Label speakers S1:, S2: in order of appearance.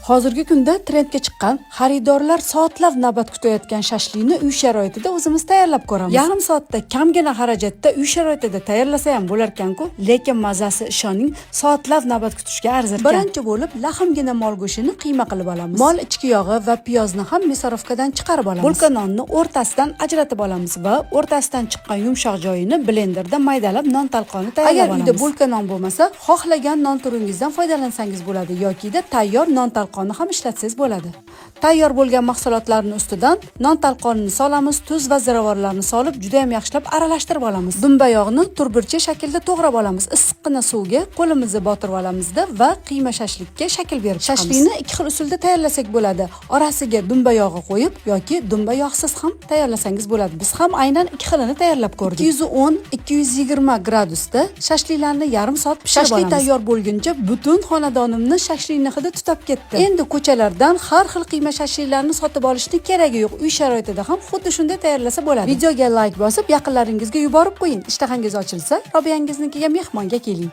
S1: Hozirgi kunda trendga chiqqan xaridorlar soatlab navbat kutayotgan shashlikni uy sharoitida o'zimiz tayyorlab ko'ramiz. Yarim soatda kamgina xarajatda uy sharoitida tayyorlasa ham bo'lar ekan-ku, lekin mazasi ishoning soatlab navbat kutishga arzirkan. Birinchi bo'lib lahmgina mol go'shtini qiyma qilib olamiz. Mol ichki yog'i va piyozni ham mesorovkadan chiqarib olamiz. Bulka nonni o'rtasidan ajratib olamiz va o'rtasidan chiqqan yumshoq joyini blenderda maydalab non talqoni tayyorlab olamiz. Agar uyda bulka non bo'lmasa, xohlagan non turingizdan foydalansangiz bo'ladi yoki tayyor non talqonni ham ishlatsangiz bo'ladi. Tayyor bo'lgan mahsulotlarning ustidan non talqonini solamiz, tuz va ziravorlarni solib juda ham yaxshilab aralashtirib olamiz. Dumba yog'ni turburcha shaklda to'g'rab olamiz. Issiqqina suvga qo'limizni botirib olamizda va qiyma shashlikka shakl berib chiqamiz. Shashlikni ikki xil usulda tayyorlasak bo'ladi. Orasiga dumba yog'i qo'yib yoki dumba yog'siz ham tayyorlasangiz bo'ladi. Biz ham aynan ikki xilini tayyorlab ko'rdik. 210-220 gradusda shashliklarni yarim soat pishirib olamiz. Shashlik tayyor bo'lguncha butun xonadonimni shashlikni hidi tutab ketdi. Endi ko'chalardan har xil qiyma shashliklarni sotib olishni keragi yo'q. Uy sharoitida ham xuddi shunday tayyorlasa bo'ladi. Videoga like bosib, yaqinlaringizga yuborib qo'ying. Ishtahangiz ochilsa, Robiyangiznikiga mehmonga keling.